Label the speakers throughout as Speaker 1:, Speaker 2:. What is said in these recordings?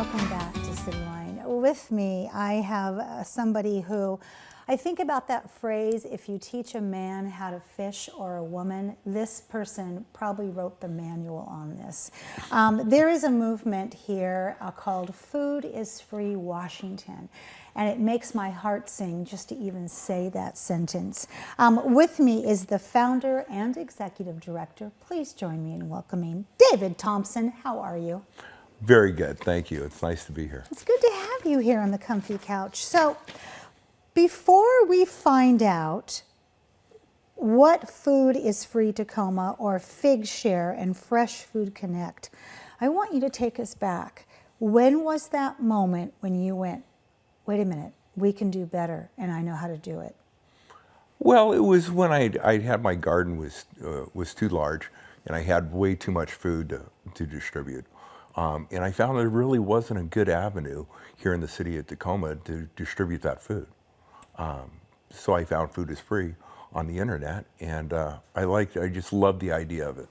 Speaker 1: Welcome back to Cityline. With me, I have somebody who, I think about that phrase, if you teach a man how to fish or a woman, this person probably wrote the manual on this. There is a movement here called Food is Free Washington. And it makes my heart sing just to even say that sentence. With me is the founder and executive director. Please join me in welcoming David Thompson. How are you?
Speaker 2: Very good, thank you. It's nice to be here.
Speaker 1: It's good to have you here on the comfy couch. So, before we find out what Food is Free Tacoma or Fig Share and Fresh Food Connect, I want you to take us back. When was that moment when you went, wait a minute, we can do better and I know how to do it?
Speaker 2: Well, it was when I had my garden was too large and I had way too much food to distribute. And I found there really wasn't a good avenue here in the city of Tacoma to distribute that food. So I found Food is Free on the internet, and I just loved the idea of it.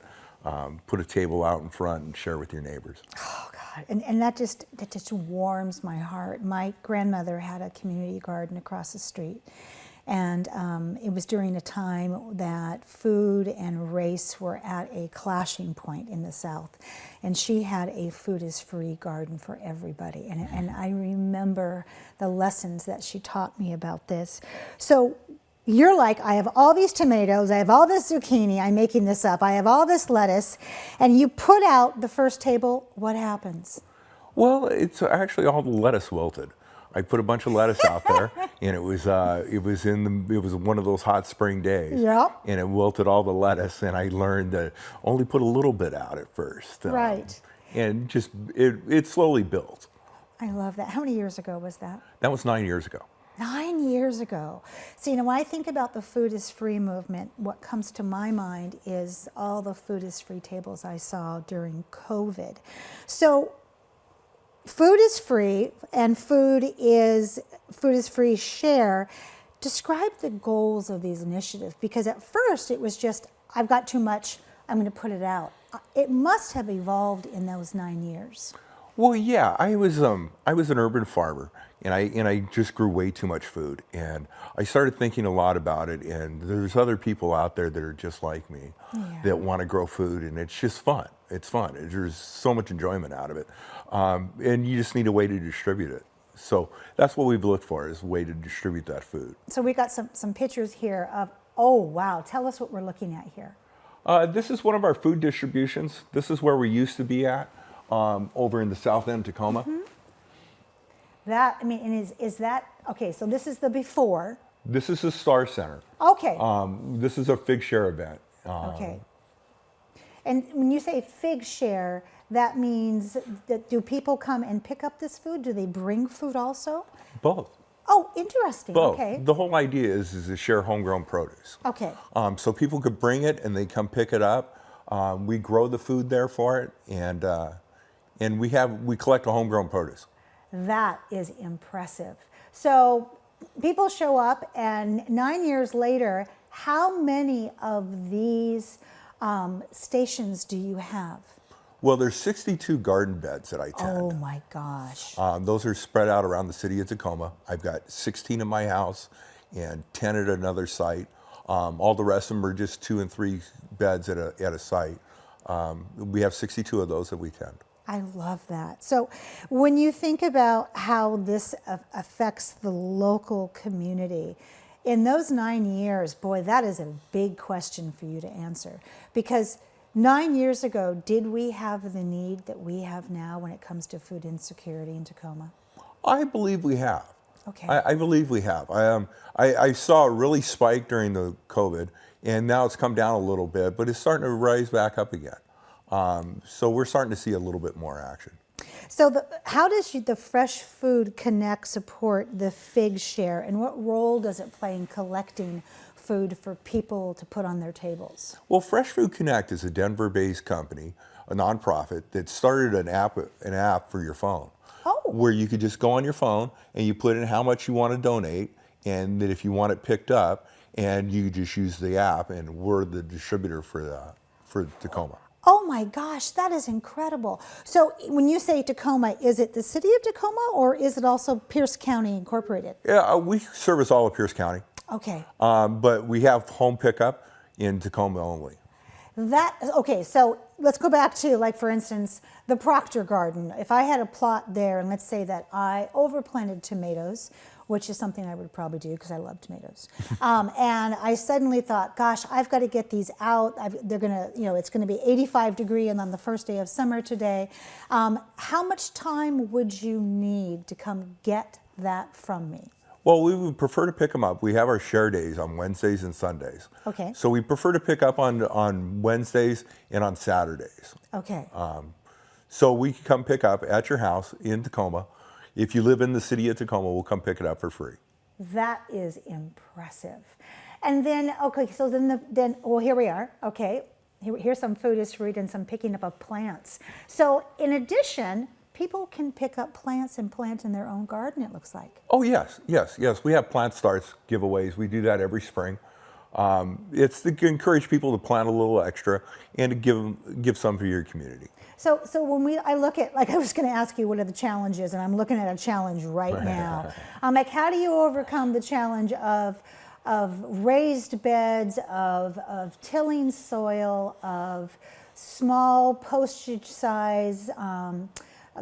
Speaker 2: Put a table out in front and share with your neighbors.
Speaker 1: Oh God, and that just warms my heart. My grandmother had a community garden across the street, and it was during a time that food and race were at a clashing point in the South. And she had a Food is Free garden for everybody. And I remember the lessons that she taught me about this. So you're like, I have all these tomatoes, I have all this zucchini, I'm making this up, I have all this lettuce, and you put out the first table, what happens?
Speaker 2: Well, it's actually all the lettuce wilted. I put a bunch of lettuce out there, and it was one of those hot spring days.
Speaker 1: Yep.
Speaker 2: And it wilted all the lettuce, and I learned to only put a little bit out at first.
Speaker 1: Right.
Speaker 2: And just it slowly built.
Speaker 1: I love that. How many years ago was that?
Speaker 2: That was 9 years ago.
Speaker 1: 9 years ago. So, when I think about the Food is Free movement, what comes to my mind is all the Food is Free tables I saw during COVID. So, Food is Free and Food is Free Share. Describe the goals of these initiatives, because at first it was just, I've got too much, I'm going to put it out. It must have evolved in those 9 years.
Speaker 2: Well, yeah, I was an urban farmer, and I just grew way too much food, and I started thinking a lot about it. And there's other people out there that are just like me, that want to grow food, and it's just fun. It's fun. There's so much enjoyment out of it, and you just need a way to distribute it. So that's what we've looked for, is a way to distribute that food.
Speaker 1: So we got some pictures here of, oh wow, tell us what we're looking at here.
Speaker 2: This is one of our food distributions. This is where we used to be at. Over in the south end of Tacoma.
Speaker 1: Mm-hmm. That, I mean, and is that, okay, so this is the before.
Speaker 2: This is the Star Center.
Speaker 1: Okay.
Speaker 2: This is a Fig Share event.
Speaker 1: Okay. And when you say Fig Share, that means that do people come and pick up this food? Do they bring food also?
Speaker 2: Both.
Speaker 1: Oh, interesting.
Speaker 2: Both.
Speaker 1: Okay.
Speaker 2: The whole idea is to share homegrown produce.
Speaker 1: Okay.
Speaker 2: So people could bring it and they come pick it up. We grow the food there for it, and we collect a homegrown produce.
Speaker 1: That is impressive. So people show up, and 9 years later, how many of these stations do you have?
Speaker 2: Well, there's 62 garden beds that I tend.
Speaker 1: Oh my gosh.
Speaker 2: Those are spread out around the city of Tacoma. I've got 16 in my house and 10 at another site. All the rest of them are just 2 and 3 beds at a site. We have 62 of those that we tend.
Speaker 1: I love that. So when you think about how this affects the local community, in those 9 years, boy, that is a big question for you to answer. Because 9 years ago, did we have the need that we have now when it comes to food insecurity in Tacoma?
Speaker 2: I believe we have.
Speaker 1: Okay.
Speaker 2: I believe we have. I saw a really spike during the COVID, and now it's come down a little bit, but it's starting to rise back up again. So we're starting to see a little bit more action.
Speaker 1: So how does the Fresh Food Connect support the Fig Share, and what role does it play in collecting food for people to put on their tables?
Speaker 2: Well, Fresh Food Connect is a Denver-based company, a nonprofit, that started an app for your phone.
Speaker 1: Oh.
Speaker 2: Where you could just go on your phone and you put in how much you want to donate, and that if you want it picked up, and you just use the app, and we're the distributor for Tacoma.
Speaker 1: Oh my gosh, that is incredible. So when you say Tacoma, is it the city of Tacoma or is it also Pierce County Incorporated?
Speaker 2: Yeah, we service all of Pierce County,
Speaker 1: Okay.
Speaker 2: but we have home pickup in Tacoma only.
Speaker 1: Okay, so let's go back to, like, for instance, the Proctor Garden. If I had a plot there, and let's say that I overplanted tomatoes, which is something I would probably do because I love tomatoes, and I suddenly thought, gosh, I've got to get these out. They're gonna, it's gonna be 85 degree and on the first day of summer today. How much time would you need to come get that from me?
Speaker 2: Well, we would prefer to pick them up. We have our share days on Wednesdays and Sundays.
Speaker 1: Okay.
Speaker 2: So we prefer to pick up on Wednesdays and on Saturdays.
Speaker 1: Okay.
Speaker 2: So we can come pick up at your house in Tacoma. If you live in the city of Tacoma, we'll come pick it up for free.
Speaker 1: That is impressive. And then, okay, so then well, here we are. Okay, here's some food is fruit and some picking up of plants. So in addition, people can pick up plants and plant in their own garden, it looks like.
Speaker 2: Oh, yes. We have plant starts giveaways. We do that every spring. It's to encourage people to plant a little extra and to give some for your community.
Speaker 1: So when I look at, like, I was going to ask you what are the challenges, and I'm looking at a challenge right now. I'm like, how do you overcome the challenge of raised beds, of tilling soil, of small postage size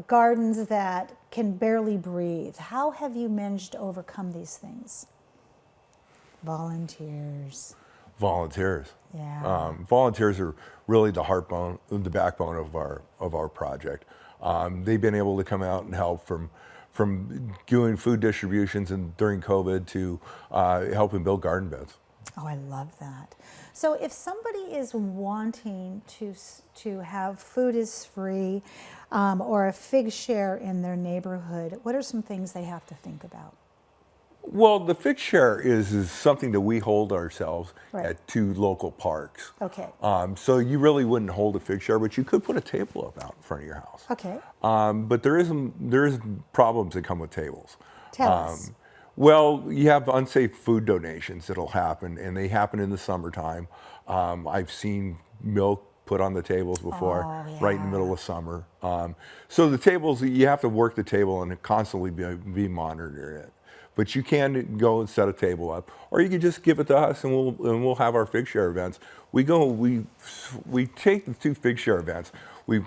Speaker 1: gardens that can barely breathe? How have you managed to overcome these things? Volunteers. Yeah.
Speaker 2: Volunteers are really the backbone of our project. They've been able to come out and help from doing food distributions and during COVID to helping build garden beds.
Speaker 1: Oh, I love that. So if somebody is wanting to have food is free or a fig share in their neighborhood, what are some things they have to think about?
Speaker 2: Well, the fig share is something that we hold ourselves
Speaker 1: Right.
Speaker 2: at 2 local parks.
Speaker 1: Okay.
Speaker 2: So you really wouldn't hold a fig share, but you could put a table up out in front of your house.
Speaker 1: Okay.
Speaker 2: But there is problems that come with tables.
Speaker 1: Tell us.
Speaker 2: Well, you have unsafe food donations that'll happen, and they happen in the summertime. I've seen milk put on the tables before, right in the middle of summer. So the tables, you have to work the table and constantly be monitoring it. But you can go and set a table up, or you can just give it to us, and we'll have our fig share events. We take the 2 fig share events. We've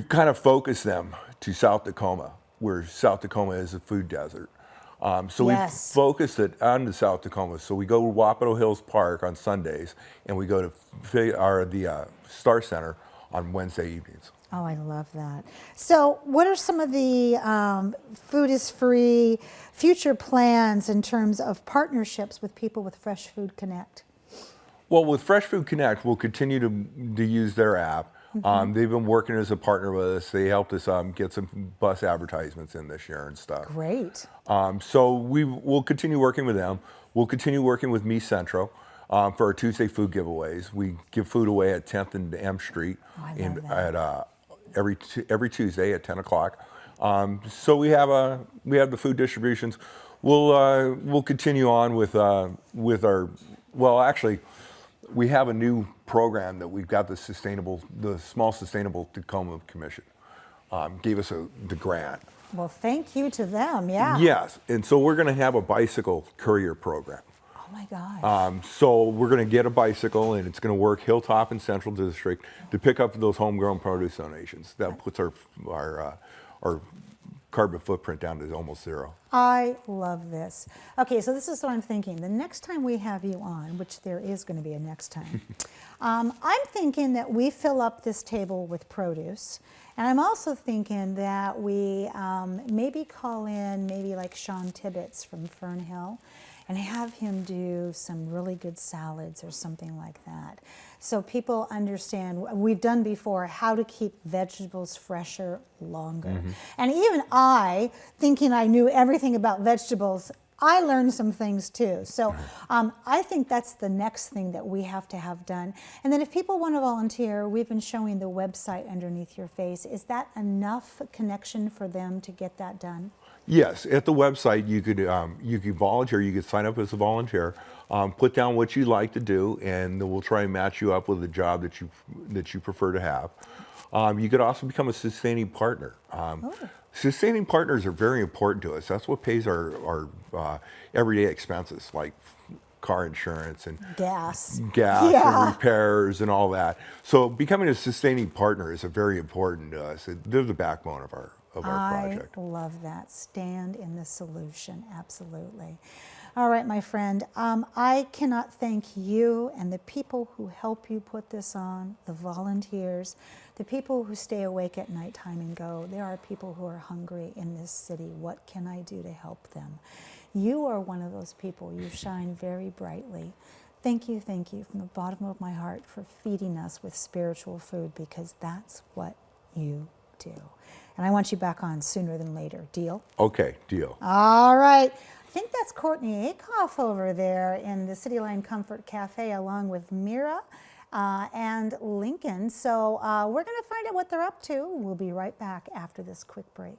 Speaker 2: kind of focused them to South Tacoma, where South Tacoma is a food desert. So
Speaker 1: Yes.
Speaker 2: we focused it on the South Tacoma. So we go to Wapato Hills Park on Sundays, and we go to the Star Center on Wednesday evenings.
Speaker 1: Oh, I love that. So what are some of the food is free future plans in terms of partnerships with people with Fresh Food Connect?
Speaker 2: Well, with Fresh Food Connect, we'll continue to use their app. They've been working as a partner with us. They helped us get some bus advertisements in this year and stuff.
Speaker 1: Great.
Speaker 2: So we'll continue working with them. We'll continue working with Me Centro for our Tuesday food giveaways. We give food away at 10th and M Street
Speaker 1: I love that.
Speaker 2: every Tuesday at 10 o'clock. So we have the food distributions. We'll continue on with our, well, actually, we have a new program that we've got, the Small Sustainable Tacoma Commission gave us the grant.
Speaker 1: Well, thank you to them, yeah.
Speaker 2: Yes, and so we're going to have a bicycle courier program.
Speaker 1: Oh my gosh.
Speaker 2: So we're going to get a bicycle, and it's going to work Hilltop and Central District to pick up those homegrown produce donations. That puts our carbon footprint down to almost 0.
Speaker 1: I love this. Okay, so this is what I'm thinking. The next time we have you on, which there is going to be a next time, I'm thinking that we fill up this table with produce. And I'm also thinking that we maybe call in maybe like Sean Tibbetts from Fernhill and have him do some really good salads or something like that. So people understand, we've done before, how to keep vegetables fresher longer. And even I, thinking I knew everything about vegetables, I learned some things too. So I think that's the next thing that we have to have done. And then if people want to volunteer, we've been showing the website underneath your face. Is that enough connection for them to get that done?
Speaker 2: Yes, at the website you could volunteer. You could sign up as a volunteer. Put down what you like to do, and we'll try and match you up with a job that you prefer to have. You could also become a sustaining partner. Sustaining partners are very important to us. That's what pays our everyday expenses, like car insurance and
Speaker 1: Gas.
Speaker 2: gas
Speaker 1: Yeah.
Speaker 2: and repairs and all that. So becoming a sustaining partner is very important to us. They're the backbone of our project.
Speaker 1: I love that. Stand in the solution, absolutely. All right, my friend, I cannot thank you and the people who help you put this on, the volunteers, the people who stay awake at nighttime and go, there are people who are hungry in this city. What can I do to help them? You are one of those people. You shine very brightly. Thank you from the bottom of my heart for feeding us with spiritual food, because that's what you do. And I want you back on sooner than later. Deal?
Speaker 2: Okay, deal.
Speaker 1: All right. I think that's Courtney Akoff over there in the Cityline Comfort Cafe, along with Mira and Lincoln. So we're going to find out what they're up to. We'll be right back after this quick break.